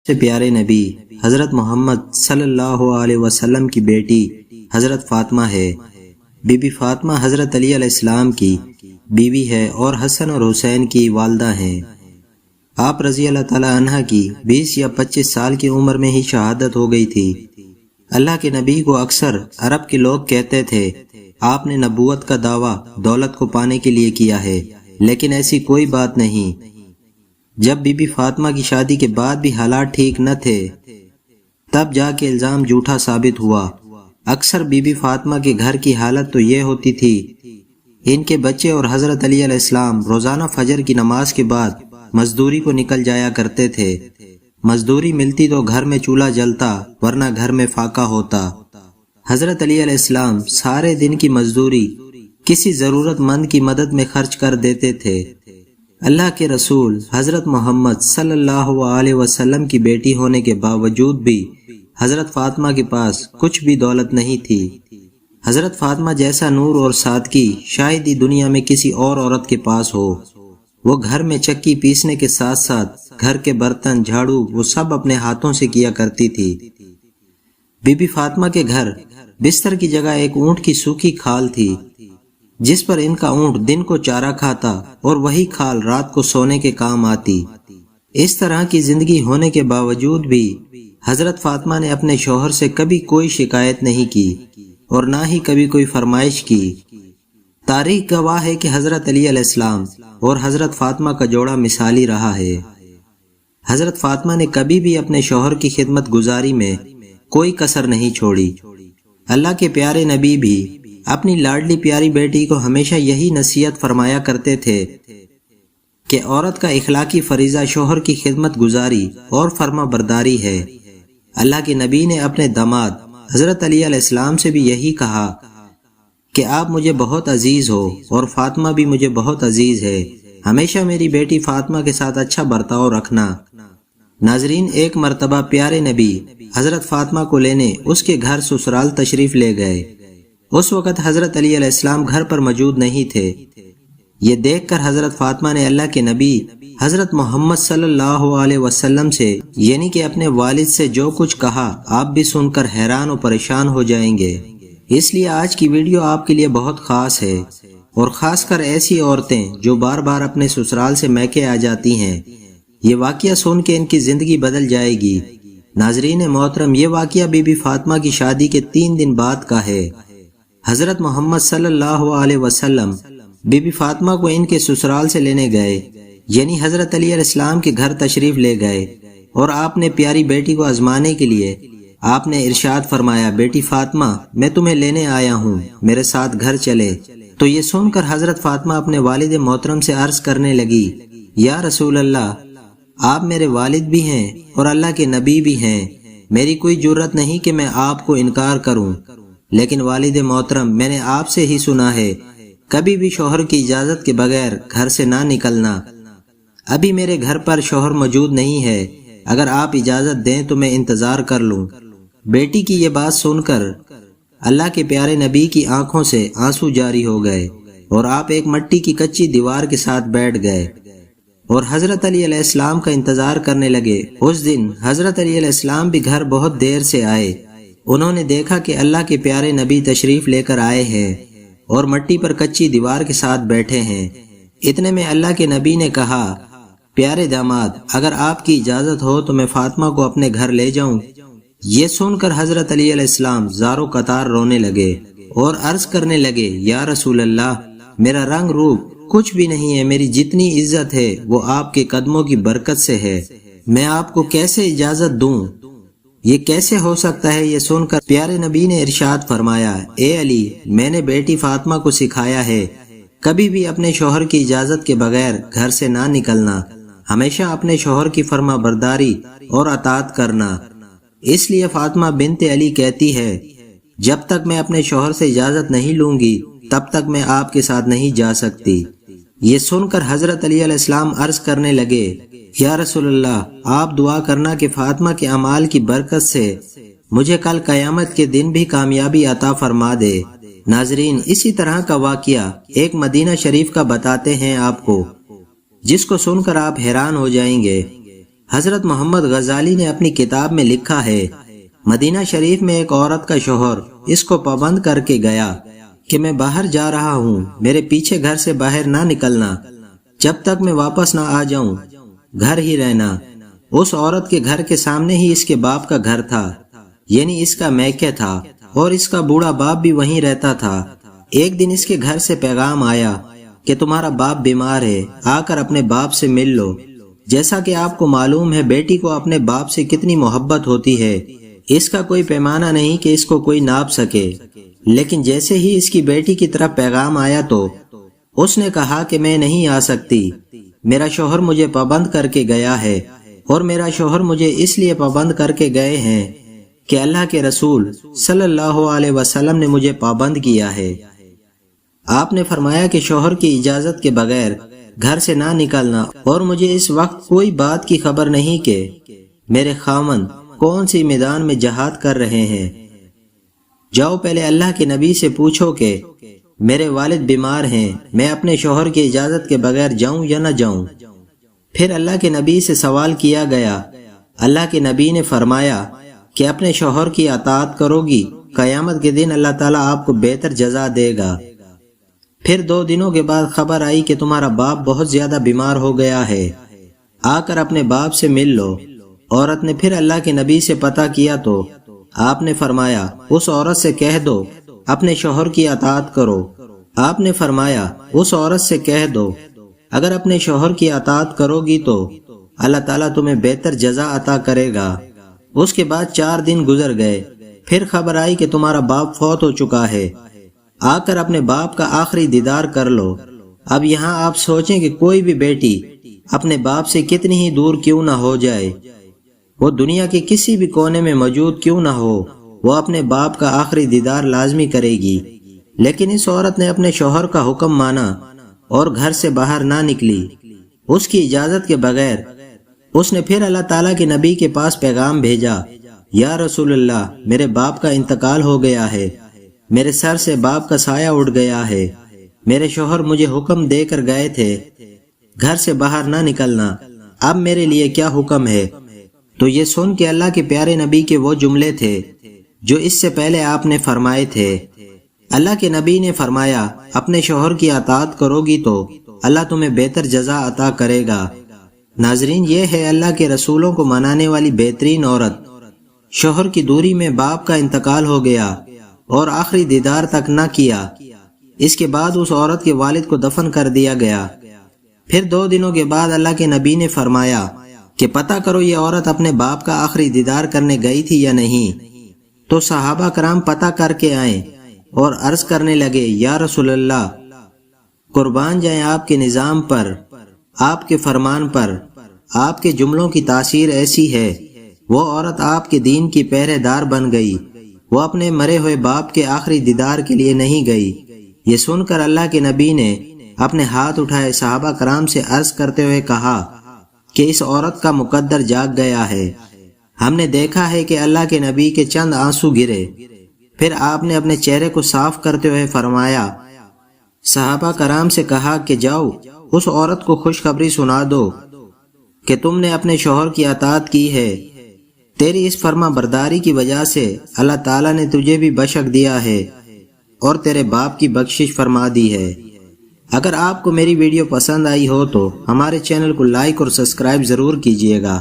سے پیارے نبی حضرت محمد صلی اللہ علیہ وسلم کی بیٹی حضرت فاطمہ ہے۔ بی بی فاطمہ حضرت علی علیہ السلام کی بیوی ہے اور حسن اور حسین کی والدہ ہیں۔ آپ رضی اللہ تعالی عنہ کی 20 یا 25 سال کی عمر میں ہی شہادت ہو گئی تھی۔ اللہ کے نبی کو اکثر عرب کے لوگ کہتے تھے آپ نے نبوت کا دعویٰ دولت کو پانے کے لیے کیا ہے، لیکن ایسی کوئی بات نہیں۔ جب بی بی فاطمہ کی شادی کے بعد بھی حالات ٹھیک نہ تھے تب جا کے الزام جھوٹا ثابت ہوا۔ اکثر بی بی فاطمہ کے گھر کی حالت تو یہ ہوتی تھی ان کے بچے اور حضرت علی علیہ السلام روزانہ فجر کی نماز کے بعد مزدوری کو نکل جایا کرتے تھے۔ مزدوری ملتی تو گھر میں چولہا جلتا ورنہ گھر میں فاقہ ہوتا۔ حضرت علی علیہ السلام سارے دن کی مزدوری کسی ضرورت مند کی مدد میں خرچ کر دیتے تھے۔ اللہ کے رسول حضرت محمد صلی اللہ علیہ وسلم کی بیٹی ہونے کے باوجود بھی حضرت فاطمہ کے پاس کچھ بھی دولت نہیں تھی۔ حضرت فاطمہ جیسا نور اور سادگی شاید ہی دنیا میں کسی اور عورت کے پاس ہو۔ وہ گھر میں چکی پیسنے کے ساتھ ساتھ گھر کے برتن جھاڑو وہ سب اپنے ہاتھوں سے کیا کرتی تھی۔ بی بی فاطمہ کے گھر بستر کی جگہ ایک اونٹ کی سوکھی کھال تھی جس پر ان کا اونٹ دن کو چارہ کھاتا اور وہی کھال رات کو سونے کے کام آتی۔ اس طرح کی زندگی ہونے کے باوجود بھی حضرت فاطمہ نے اپنے شوہر سے کبھی کوئی شکایت نہیں کی اور نہ ہی کبھی کوئی فرمائش کی۔ تاریخ گواہ ہے کہ حضرت علی علیہ السلام اور حضرت فاطمہ کا جوڑا مثالی رہا ہے۔ حضرت فاطمہ نے کبھی بھی اپنے شوہر کی خدمت گزاری میں کوئی کسر نہیں چھوڑی۔ اللہ کے پیارے نبی بھی اپنی لاڈلی پیاری بیٹی کو ہمیشہ یہی نصیحت فرمایا کرتے تھے کہ عورت کا اخلاقی فریضہ شوہر کی خدمت گزاری اور فرما برداری ہے۔ اللہ کے نبی نے اپنے داماد حضرت علی علیہ السلام سے بھی یہی کہا کہ آپ مجھے بہت عزیز ہو اور فاطمہ بھی مجھے بہت عزیز ہے، ہمیشہ میری بیٹی فاطمہ کے ساتھ اچھا برتاؤ رکھنا۔ ناظرین، ایک مرتبہ پیارے نبی حضرت فاطمہ کو لینے اس کے گھر سسرال تشریف لے گئے۔ اس وقت حضرت علی علیہ السلام گھر پر موجود نہیں تھے۔ یہ دیکھ کر حضرت فاطمہ نے اللہ کے نبی حضرت محمد صلی اللہ علیہ وسلم سے یعنی کہ اپنے والد سے جو کچھ کہا آپ بھی سن کر حیران و پریشان ہو جائیں گے۔ اس لیے آج کی ویڈیو آپ کے لیے بہت خاص ہے، اور خاص کر ایسی عورتیں جو بار بار اپنے سسرال سے میکے آ جاتی ہیں۔ یہ واقعہ سن کے ان کی زندگی بدل جائے گی۔ ناظرین محترم، یہ واقعہ بی بی فاطمہ کی شادی کے 3 دن بعد کا ہے۔ حضرت محمد صلی اللہ علیہ وسلم بی بی فاطمہ کو ان کے سسرال سے لینے گئے، یعنی حضرت علی علیہ السلام کے گھر تشریف لے گئے، اور آپ نے پیاری بیٹی کو آزمانے کے لیے آپ نے ارشاد فرمایا، بیٹی فاطمہ میں تمہیں لینے آیا ہوں، میرے ساتھ گھر چلے۔ تو یہ سن کر حضرت فاطمہ اپنے والد محترم سے عرض کرنے لگی، یا رسول اللہ، آپ میرے والد بھی ہیں اور اللہ کے نبی بھی ہیں، میری کوئی جرت نہیں کہ میں آپ کو انکار کروں، لیکن والد محترم میں نے آپ سے ہی سنا ہے کبھی بھی شوہر کی اجازت کے بغیر گھر سے نہ نکلنا۔ ابھی میرے گھر پر شوہر موجود نہیں ہے، اگر آپ اجازت دیں تو میں انتظار کر لوں۔ بیٹی کی یہ بات سن کر اللہ کے پیارے نبی کی آنکھوں سے آنسو جاری ہو گئے اور آپ ایک مٹی کی کچی دیوار کے ساتھ بیٹھ گئے اور حضرت علی علیہ السلام کا انتظار کرنے لگے۔ اس دن حضرت علی علیہ السلام بھی گھر بہت دیر سے آئے۔ انہوں نے دیکھا کہ اللہ کے پیارے نبی تشریف لے کر آئے ہیں اور مٹی پر کچی دیوار کے ساتھ بیٹھے ہیں۔ اتنے میں اللہ کے نبی نے کہا، پیارے داماد، اگر آپ کی اجازت ہو تو میں فاطمہ کو اپنے گھر لے جاؤں۔ یہ سن کر حضرت علی علیہ السلام زارو قطار رونے لگے اور عرض کرنے لگے، یا رسول اللہ، میرا رنگ روپ کچھ بھی نہیں ہے، میری جتنی عزت ہے وہ آپ کے قدموں کی برکت سے ہے، میں آپ کو کیسے اجازت دوں؟ یہ کیسے ہو سکتا ہے؟ یہ سن کر پیارے نبی نے ارشاد فرمایا، اے علی، میں نے بیٹی فاطمہ کو سکھایا ہے کبھی بھی اپنے شوہر کی اجازت کے بغیر گھر سے نہ نکلنا، ہمیشہ اپنے شوہر کی فرما برداری اور اطاعت کرنا۔ اس لیے فاطمہ بنت علی کہتی ہے، جب تک میں اپنے شوہر سے اجازت نہیں لوں گی تب تک میں آپ کے ساتھ نہیں جا سکتی۔ یہ سن کر حضرت علی علیہ السلام عرض کرنے لگے، یا رسول اللہ، آپ دعا کرنا کہ فاطمہ کے اعمال کی برکت سے مجھے کل قیامت کے دن بھی کامیابی عطا فرما دے۔ ناظرین، اسی طرح کا واقعہ ایک مدینہ شریف کا بتاتے ہیں آپ کو، جس کو سن کر آپ حیران ہو جائیں گے۔ حضرت محمد غزالی نے اپنی کتاب میں لکھا ہے، مدینہ شریف میں ایک عورت کا شوہر اس کو پابند کر کے گیا کہ میں باہر جا رہا ہوں، میرے پیچھے گھر سے باہر نہ نکلنا، جب تک میں واپس نہ آ جاؤں، گھر ہی رہنا۔ اس عورت کے گھر کے سامنے ہی اس کے باپ کا گھر تھا، یعنی اس کا میکے تھا، اور اس کا بوڑھا باپ بھی وہیں رہتا تھا۔ ایک دن اس کے گھر سے پیغام آیا کہ تمہارا باپ بیمار ہے، آ کر اپنے باپ سے مل لو۔ جیسا کہ آپ کو معلوم ہے بیٹی کو اپنے باپ سے کتنی محبت ہوتی ہے، اس کا کوئی پیمانہ نہیں کہ اس کو کوئی ناپ سکے۔ لیکن جیسے ہی اس کی بیٹی کی طرف پیغام آیا تو اس نے کہا کہ میں نہیں آ سکتی، میرا شوہر مجھے پابند کر کے گیا ہے، اور میرا شوہر مجھے اس لیے پابند کر کے گئے ہیں کہ اللہ کے رسول صلی اللہ علیہ وسلم نے مجھے پابند کیا ہے۔ آپ نے فرمایا کہ شوہر کی اجازت کے بغیر گھر سے نہ نکلنا، اور مجھے اس وقت کوئی بات کی خبر نہیں کہ میرے خاوند کون سی میدان میں جہاد کر رہے ہیں۔ جاؤ پہلے اللہ کے نبی سے پوچھو کہ میرے والد بیمار ہیں، میں اپنے شوہر کی اجازت کے بغیر جاؤں یا نہ جاؤں۔ پھر اللہ کے نبی سے سوال کیا گیا، اللہ کے نبی نے فرمایا کہ اپنے شوہر کی اطاعت کرو گی، قیامت کے دن اللہ تعالیٰ آپ کو بہتر جزا دے گا۔ پھر 2 دنوں کے بعد خبر آئی کہ تمہارا باپ بہت زیادہ بیمار ہو گیا ہے، آ کر اپنے باپ سے مل لو۔ عورت نے پھر اللہ کے نبی سے پتہ کیا تو آپ نے فرمایا اس عورت سے کہہ دو اپنے شوہر کی اطاعت کرو۔ آپ نے فرمایا اس عورت سے کہہ دو اگر اپنے شوہر کی اطاعت کرو گی تو اللہ تعالیٰ تمہیں بہتر جزا عطا کرے گا۔ اس کے بعد 4 دن گزر گئے، پھر خبر آئی کہ تمہارا باپ فوت ہو چکا ہے، آ کر اپنے باپ کا آخری دیدار کر لو۔ اب یہاں آپ سوچیں کہ کوئی بھی بیٹی اپنے باپ سے کتنی ہی دور کیوں نہ ہو جائے، وہ دنیا کے کسی بھی کونے میں موجود کیوں نہ ہو، وہ اپنے باپ کا آخری دیدار لازمی کرے گی۔ لیکن اس عورت نے اپنے شوہر کا حکم مانا اور گھر سے باہر نہ نکلی، اس کی اجازت کے بغیر۔ اس نے پھر اللہ تعالیٰ کے نبی کے پاس پیغام بھیجا، یا رسول اللہ، میرے باپ کا انتقال ہو گیا ہے، میرے سر سے باپ کا سایہ اٹھ گیا ہے، میرے شوہر مجھے حکم دے کر گئے تھے گھر سے باہر نہ نکلنا، اب میرے لیے کیا حکم ہے؟ تو یہ سن کے اللہ کے پیارے نبی کے وہ جملے تھے جو اس سے پہلے آپ نے فرمائے تھے۔ اللہ کے نبی نے فرمایا اپنے شوہر کی اطاعت کرو گی تو اللہ تمہیں بہتر جزا عطا کرے گا۔ ناظرین، یہ ہے اللہ کے رسولوں کو منانے والی بہترین عورت۔ شوہر کی دوری میں باپ کا انتقال ہو گیا اور آخری دیدار تک نہ کیا، اس کے بعد اس عورت کے والد کو دفن کر دیا گیا۔ پھر 2 دنوں کے بعد اللہ کے نبی نے فرمایا کہ پتہ کرو یہ عورت اپنے باپ کا آخری دیدار کرنے گئی تھی یا نہیں۔ تو صحابہ کرام پتہ کر کے آئیں اور عرض کرنے لگے، یا رسول اللہ، قربان جائیں آپ کے نظام پر، آپ کے فرمان پر، آپ کے جملوں کی تاثیر ایسی ہے۔ وہ عورت آپ کے دین کی پہرے دار بن گئی، وہ اپنے مرے ہوئے باپ کے آخری دیدار کے لیے نہیں گئی۔ یہ سن کر اللہ کے نبی نے اپنے ہاتھ اٹھائے، صحابہ کرام سے عرض کرتے ہوئے کہا کہ اس عورت کا مقدر جاگ گیا ہے۔ ہم نے دیکھا ہے کہ اللہ کے نبی کے چند آنسو گرے، پھر آپ نے اپنے چہرے کو صاف کرتے ہوئے فرمایا، صحابہ کرام سے کہا کہ جاؤ اس عورت کو خوشخبری سنا دو کہ تم نے اپنے شوہر کی اطاعت کی ہے، تیری اس فرما برداری کی وجہ سے اللہ تعالیٰ نے تجھے بھی بخش دیا ہے اور تیرے باپ کی بخشش فرما دی ہے۔ اگر آپ کو میری ویڈیو پسند آئی ہو تو ہمارے چینل کو لائک اور سبسکرائب ضرور کیجیے گا۔